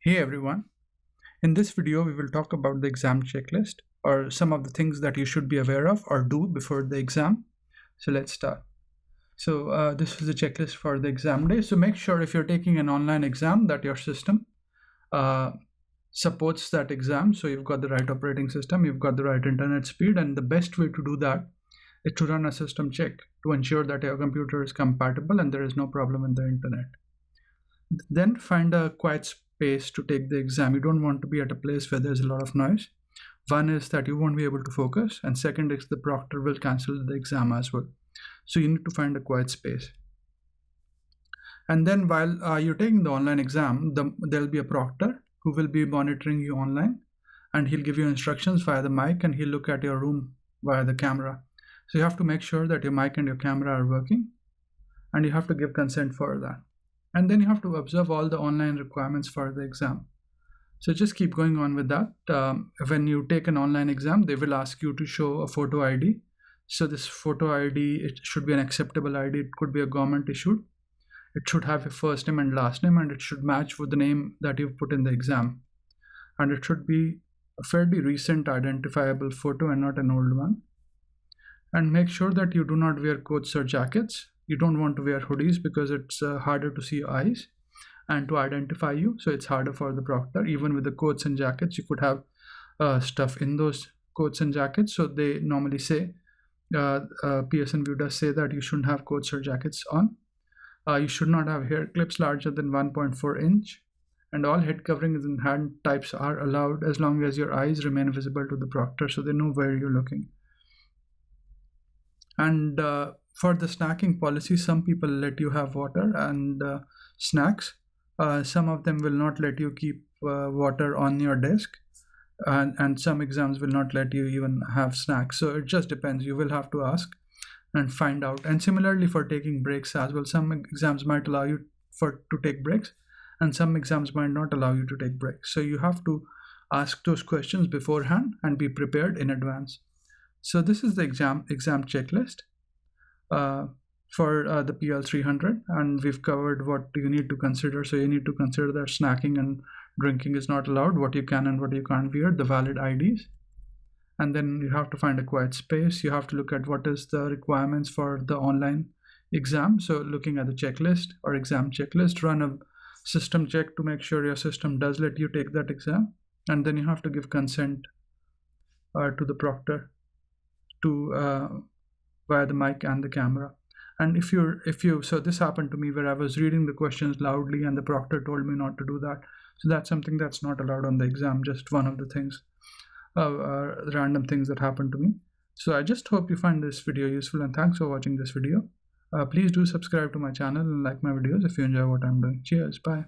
Hey everyone, in this video we will talk about the exam checklist or some of the things that you should be aware of or do before the exam. So let's start. So this is the checklist for the exam day. So make sure if you're taking an online exam that your system supports that exam. So you've got the right operating system, you've got the right internet speed, and the best way to do that is to run a system check to ensure that your computer is compatible and there is no problem in the internet. Then find a quiet space to take the exam. You don't want to be at a place where there's a lot of noise. One is that you won't be able to focus, and second is the proctor will cancel the exam as well. So you need to find a quiet space. And then while you're taking the online exam, there'll be a proctor who will be monitoring you online, and he'll give you instructions via the mic, and he'll look at your room via the camera. So you have to make sure that your mic and your camera are working, and you have to give consent for that. And then you have to observe all the online requirements for the exam. So just keep going on with that. When you take an online exam, they will ask you to show a photo ID. So this photo ID, it should be an acceptable ID. It could be a government issued. It should have your first name and last name, and it should match with the name that you've put in the exam. And it should be a fairly recent identifiable photo and not an old one. And make sure that you do not wear coats or jackets. You don't want to wear hoodies because it's harder to see your eyes and to identify you. So it's harder for the proctor. Even with the coats and jackets, you could have stuff in those coats and jackets. So they normally say, PSNV does say that you shouldn't have coats or jackets on. You should not have hair clips larger than 1.4 inch. And all head coverings and hand types are allowed as long as your eyes remain visible to the proctor so they know where you're looking. And for the snacking policy, some people let you have water and snacks. Some of them will not let you keep water on your desk, and some exams will not let you even have snacks. So it just depends. You will have to ask and find out. And similarly for taking breaks as well, some exams might allow you to take breaks, and some exams might not allow you to take breaks. So you have to ask those questions beforehand and be prepared in advance. So this is the exam checklist for the PL300, and we've covered what you need to consider. So you need to consider that snacking and drinking is not allowed, what you can and what you can't wear, the valid IDs, and then you have to find a quiet space. You have to look at what is the requirements for the online exam. So looking at the checklist or exam checklist, run a system check to make sure your system does let you take that exam, and then you have to give consent to the proctor to via the mic and the camera. And so this happened to me where I was reading the questions loudly and the proctor told me not to do that. So that's something that's not allowed on the exam, just one of the things, random things that happened to me. So I just hope you find this video useful, and thanks for watching this video. Please do subscribe to my channel and like my videos if you enjoy what I'm doing. Cheers, bye.